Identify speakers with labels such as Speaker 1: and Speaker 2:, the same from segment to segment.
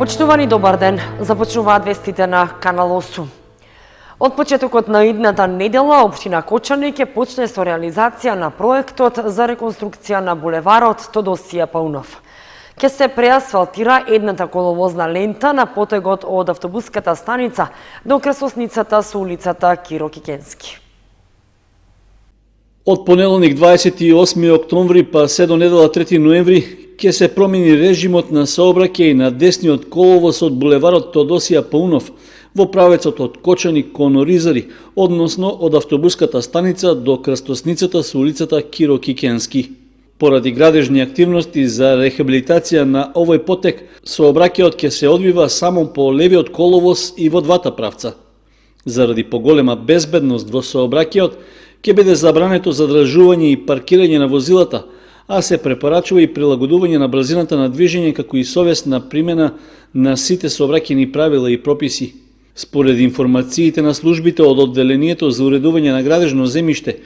Speaker 1: Почитувани, добар ден. Започнуваат вестите на Канал 8. Од почетокот на идната недела, општина Кочани ќе почне со реализација на проектот за реконструкција на булеварот Тодосија Паунов. Ќе се преасфалтира едната коловозна лента на потегот од автобуската станица до крстосницата со улицата Киро Кикенски.
Speaker 2: Од понеделник 28 октомври па се до недела 3 ноември ќе се промени режимот на сообраќај на десниот коловоз од булеварот Тодосија Паунов во правецот од Кочани кон Оризари, односно од автобуската станица до крстосницата со улицата Киро Кикенски. Поради градежни активности за рехабилитација на овој потек, сообраќајот ќе се одвива само по левиот коловоз и во двата правца. Заради поголема безбедност во сообраќајот, ќе биде забрането задржување и паркирање на возилата, а се препорачува и прилагодување на брзината на движење како и совесна примена на сите сообраќајни правила и прописи. Според информациите на службите од одделението за уредување на градежно земјиште,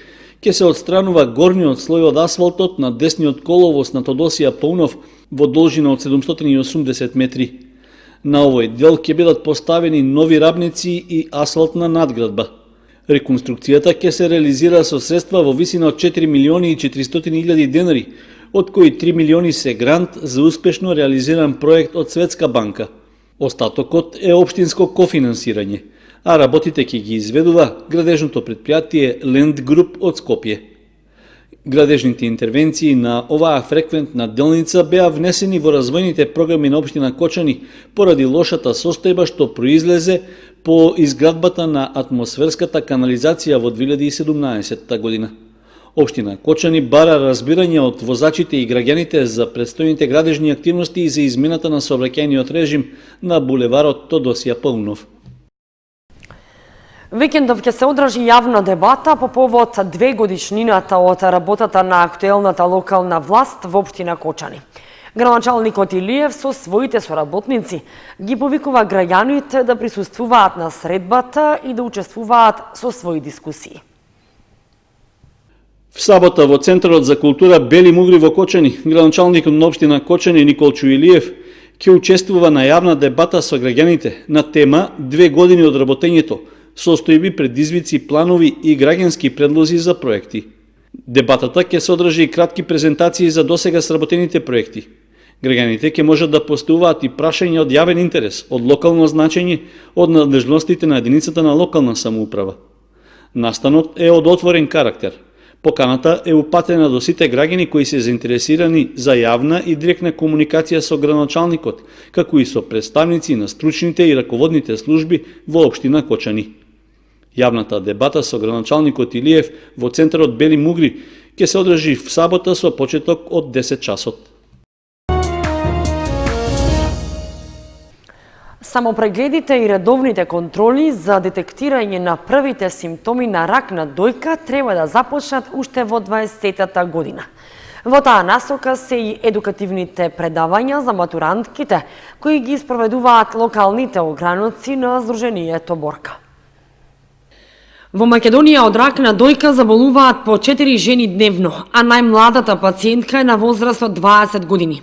Speaker 2: ќе се отстранува горниот слој од асфалтот на десниот коловоз на Тодосија Паунов во должина од 780 метри. На овој дел ќе бидат поставени нови рабници и асфалтна надградба. Реконструкцијата ќе се реализира со средства во висина од 4 милиони и 400 илјади денари, од кои 3 милиони се грант за успешно реализиран проект од Светска банка. Остатокот е општинско кофинансирање, а работите ќе ги изведува градежното предпријатие Land Group од Скопје. Градежните интервенции на оваа фреквентна делница беа внесени во развојните програми на општина Кочани поради лошата состојба што произлезе по изградбата на атмосферската канализација во 2017 година. Општина Кочани бара разбирање од возачите и граѓаните за предстојните градежни активности и за измената на сообраќајниот режим на булеварот Тодосија Паунов.
Speaker 1: Викендов ќе се одржи јавна дебата по повод 2 годишнината од работата на актуелната локална власт во општина Кочани. Градоначалникот Илиев со своите соработници ги повикува граѓаните да присуствуваат на средбата и да учествуваат со своји дискусии.
Speaker 2: В сабота во Центарот за култура Бели Мугри во Кочани, градоначалникот на општина Кочани Николчо Илиев ќе учествува на јавна дебата со граѓаните на тема 2 години од работењето, состојби, предизвици, планови и граѓански предлози за проекти. Дебатата ќе содржи и кратки презентации за досега сработените проекти. Граѓаните ќе можат да поставуваат и прашања од јавен интерес, од локално значење, од надлежностите на единицата на локална самоуправа. Настанот е од отворен карактер. Поканата е упатена до сите граѓани кои се заинтересирани за јавна и директна комуникација со градоначалникот, како и со представници на стручните и раководните служби во општина Кочани. Јавната дебата со градоначалникот Илиев во Центарот Бели Мугри ќе се одржи в сабота со почеток од 10 часот.
Speaker 1: Самопрегледите и редовните контроли за детектирање на првите симптоми на рак на дојка треба да започнат уште во 20-та година. Во таа насока се и едукативните предавања за матурантките, кои ги спроведуваат локалните ограноци на Сдруженијето Борка. Во Македонија од рак на дојка заболуваат по 4 жени дневно, а најмладата пациентка е на возраст од 20 години.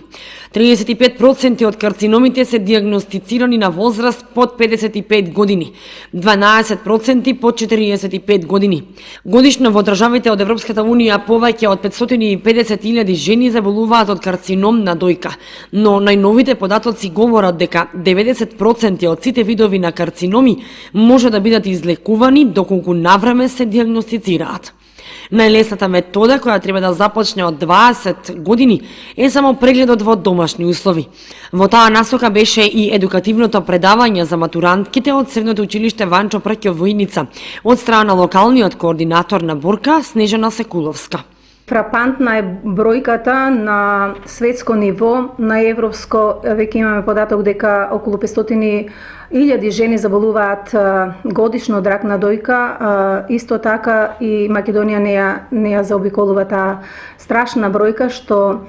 Speaker 1: 35% од карциномите се диагностицирани на возраст под 55 години, 12% под 45 години. Годишно во државите од Европската Унија повеќе од 550.000 жени заболуваат од карцином на дојка, но најновите податоци говорат дека 90% од сите видови на карциноми може да бидат излекувани доколку навреме се диагностицираат. Најлесната метода која треба да започне од 20 години е само прегледот во домашни услови. Во таа насока беше и едукативното предавање за матурантките од Средното училиште Ванчо Прќо Војница од страна на локалниот координатор на Борка Снежана Секуловска.
Speaker 3: Фрапантна е бројката на светско ниво, на европско веќе имаме податок дека околу 500.000 жени заболуваат годишно од рак на дојка. Исто така и Македонија не ја заобиколува таа страшна бројка што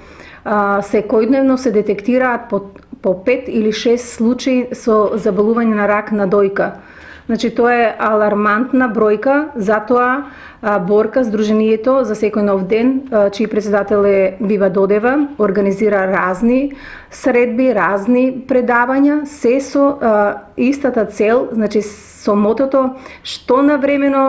Speaker 3: секојдневно се детектираат по 5 или 6 случаи со заболување на рак на дојка. Значи тоа е алармантна бројка, затоа Борка, Сдруженијето за секој нов ден, чиј председател е Бива Додева, организира разни средби, разни предавања, се со истата цел, значи со мотото што навремено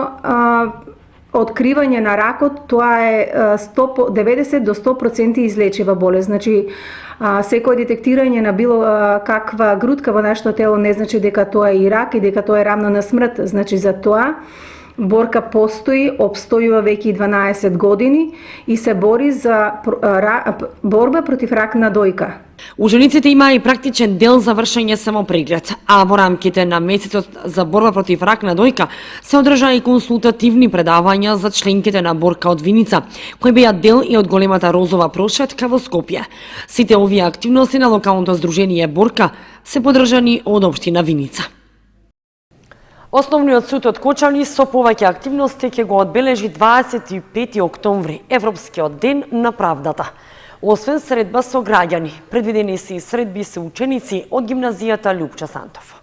Speaker 3: откривање на ракот, тоа е 90 до 100% излечива болест. Значи, секој детектирање на било каква грудка во нашето тело не значи дека тоа е и рак и дека тоа е рамно на смрт. Значи, за тоа Борка постои, обстојува веќе 12 години и се бори за борба против рак на дојка.
Speaker 1: Учениците имаа и практичен дел за вршење самопреглед, а во рамките на месецот за борба против рак на дојка се одржаа и консултативни предавања за членките на Борка од Виница, кои беа дел и од големата розова прошетка во Скопје. Сите овие активности на локалното здружение Борка се поддржани од општина Виница. Основниот суд од Кочани со повеќе активности ќе го одбележи 25 октомври, Европскиот ден на правдата. Освен средба со граѓани, предвидени се и средби со ученици од гимназијата Лјупча Сантов.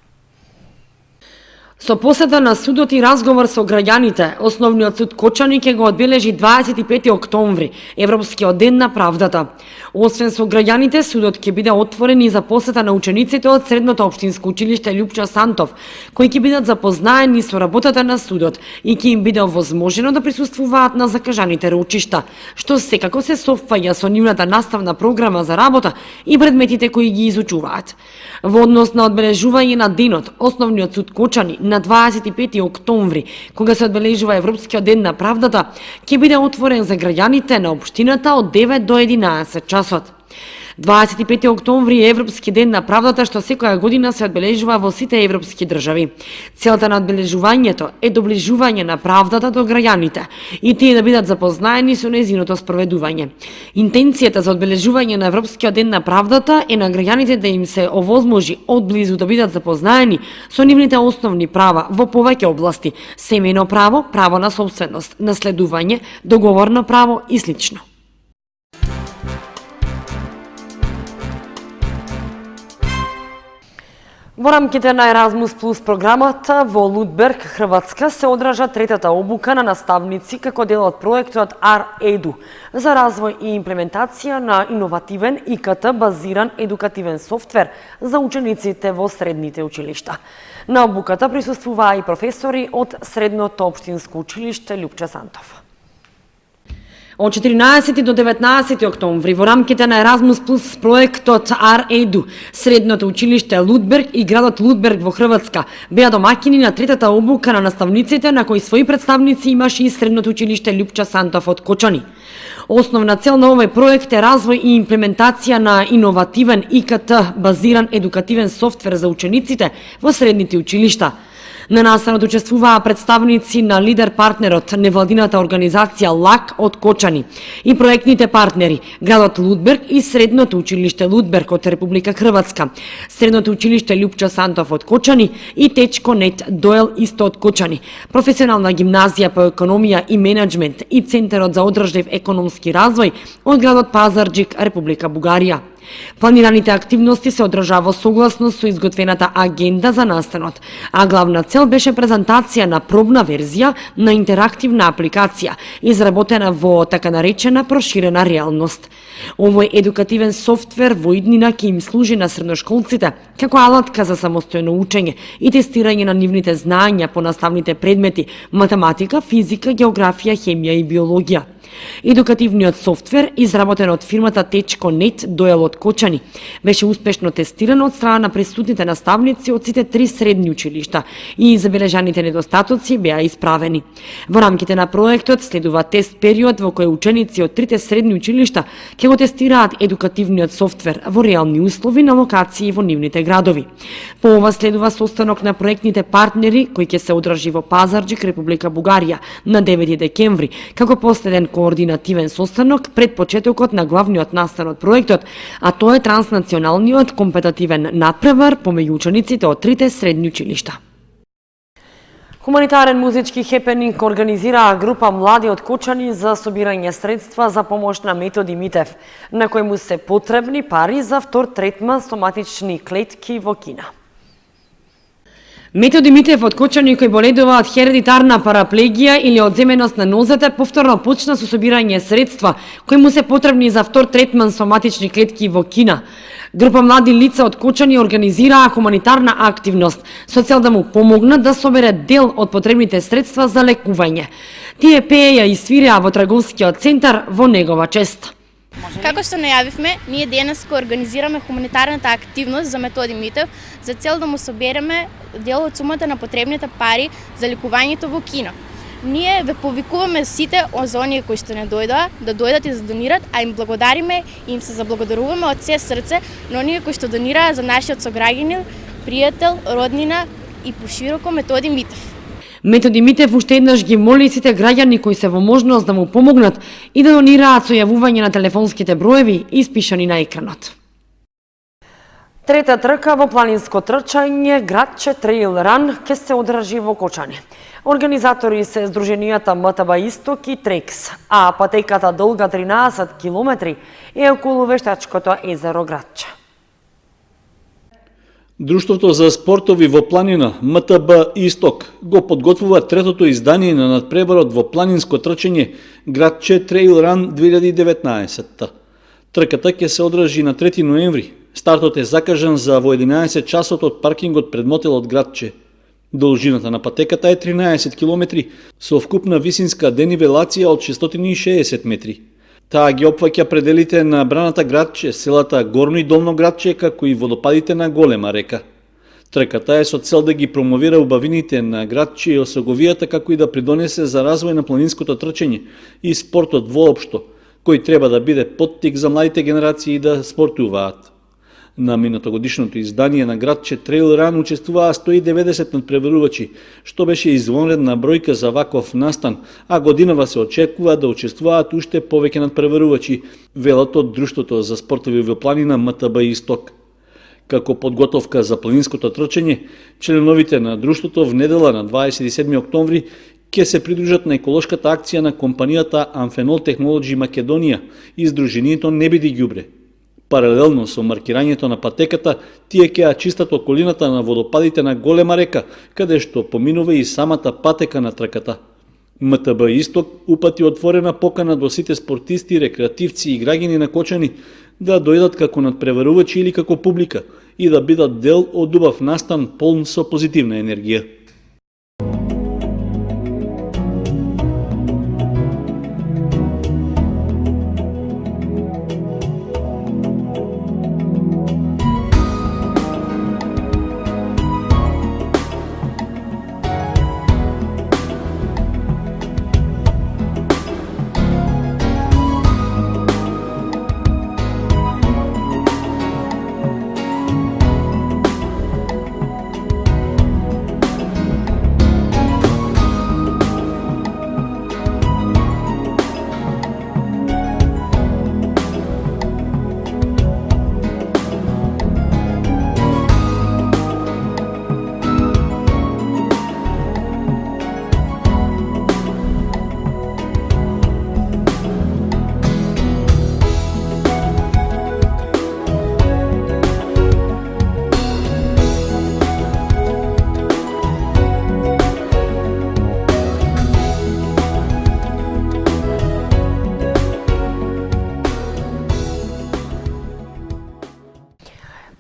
Speaker 1: Со посета на судот и разговор со граѓаните, Основниот суд Кочани ќе го одбележи 25 октомври, Европскиот ден на правдата. Освен со граѓаните, судот ќе биде отворен и за посета на учениците од Средното општинско училиште Лјупча Сантов, кои ќе бидат запознаени со работата на судот и ќе им биде овозможено да присуствуваат на закажаните рочишта, што секако се совпаѓа со нивната наставна програма за работа и предметите кои ги изучуваат. Во однос на одбележување на денот, Основниот суд Кочани на 25 октомври, кога се одбележува Европскиот ден на правдата, ќе биде отворен за граѓаните на општината од 9 до 11 часот. 25 октомври е Европски ден на правдата, што секоја година се одбележува во сите европски држави. Целта на одбележувањето е доближување на правдата до граѓаните и тие да бидат запознаени со нејзиното спроведување. Интенцијата за одбележување на Европскиот ден на правдата е на граѓаните да им се овозможи одблизу да бидат запознаени со нивните основни права во повеќе области: семејно право, право на собственост, наследување, договорно право и слично. Во рамките на Еразмус Плюс програмата во Лудберг, Хрватска, се одржа третата обука на наставници како дел од проектот R-Edu за развој и имплементација на иновативен ИКТ базиран едукативен софтвер за учениците во средните училишта. На обуката присуствуваа и професори од Средното општинско училиште Лјупча Сантов. Од 14 до 19 октомври во рамките на Еразмус Плюс проектот R-Edu, Средното училиште Лудберг и градот Лудберг во Хрватска беа домаќини на третата обука на наставниците, на кои своји представници имаше и Средното училиште Лјупча Сантов од Кочани. Основна цел на овој проект е развој и имплементација на иновативен ИКТ базиран едукативен софтвер за учениците во средните училишта. На настанот учествуваа представници на лидер партнерот, невладината организација ЛАК од Кочани и проектните партнери, градот Лудберг и Средното училиште Лудберг од Република Хрватска, Средното училиште Лјупча Сантов од Кочани и Течко Нет Доел исто од Кочани, професионална гимназија по економија и менеджмент и Центарот за одржлив економски развој од градот Пазарџик, Република Бугарија. Планираните активности се одржаа во согласност со изготвената агенда за настанот, а главна цел беше презентација на пробна верзија на интерактивна апликација, изработена во така наречена проширена реалност. Овој едукативен софтвер во иднина ќе им служи на средношколците како алатка за самостојно учење и тестирање на нивните знаења по наставните предмети математика, физика, географија, хемија и биологија. Едукативниот софтвер, изработен од фирмата Течко Нет Доел од Кочани, беше успешно тестиран од страна на присутните наставници од сите 3 средни училишта и забележаните недостатоци беа исправени. Во рамките на проектот следува тест период во кој ученици од 3 средни училишта ќе го тестираат едукативниот софтвер во реални услови на локации во нивните градови. По ова следува состанок на проектните партнери кој ќе се одржи во Пазарџик, Република Бугарија на 9 декември, како последен координативен состанок пред почетокот на главниот настан од проектот, а тоа е транснационалниот компетативен надпревар помеѓу учениците од 3 средни училишта. Хуманитарен музички хепенинг организираа група млади од Кочани за собирање средства за помош на Методи Митев, на кој му се потребни пари за втор третман соматични клетки во Кина. Методи Митев од кочани кои боледува од хередитарна параплегија или од земеност на нозете повторно почна со собирање средства кои му се потребни за втор третман соматични клетки во Кина. Група млади лица од Кочани организираа хуманитарна активност со цел да му помогнат да собере дел од потребните средства за лекување. Тие пееја и свиреа во трговскиот центар во негова чест.
Speaker 4: Како што најавивме, ние денес организираме хуманитарната активност за Методи Митев за цел да му собереме дел од сумата на потребните пари за лекувањето во Кина. Ние ве повикуваме сите за оние кои што не дојдоа, да дојдат и да донират, а им благодариме и им се заблагодаруваме од се срце на оние кои што донираа за нашиот сограѓанин, пријател, роднина и пошироко Методи Митев.
Speaker 1: Методи Митев уште еднаш ги моли сите граѓани кои се во можност да му помогнат и да донираат со јавување на телефонските броеви испишани на екранот. Трета трка во планинско трчање Градче Треил Ран ќе се одржи во Кочани. Организатори се Сдруженијата МТБ Исток и Трекс, а патеката долга 13 километри е околу вештачкото езеро Градче.
Speaker 2: Друштвото за спортови во планина МТБ Исток го подготвува третото издание на надпребарот во планинско трчање Градче Треил Ран 2019. Трката ќе се одржи на 3 ноември. Стартот е закажан за во 11 часот од паркингот пред мотелот Градче. Должината на патеката е 13 километри со вкупна висинска денивелација од 660 метри. Таа ги опфаќа пределите на браната Градче, селата Горно и Долно Градче, како и водопадите на Голема река. Трката е со цел да ги промовира убавините на Градче и осоговијата, како и да придонесе за развој на планинското трчање и спортот воопшто, кој треба да биде поттик за младите генерации да спортуваат. На минатогодишното издание на Градче Треил Ран учествуваа 190 надпреварувачи, што беше извонредна бројка за ваков настан, а годинава се очекува да учествуваат уште повеќе надпреварувачи, велат од Друштвото за спортови во планина МТБ Исток. Како подготовка за планинското трчање, членовите на Друштвото внедела на 27 октомври ќе се придружат на еколошката акција на компанијата Amphenol Technology Македонија и Сдруженијето Не биди ѓубре. Паралелно со маркирањето на патеката, тие ќе ја чистат околината на водопадите на Голема река, каде што поминува и самата патека на трката. МТБ Исток упати отворена покана до сите спортисти, рекреативци и граѓани на Кочани да дојдат како надпреварувачи или како публика и да бидат дел од убав настан полн со позитивна енергија.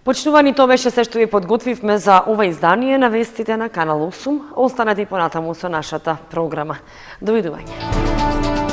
Speaker 1: Почнувани, тоа беше се што ви подготвивме за ова издание на вестите на Канал 8. Останете и понатаму со нашата програма. Довидување.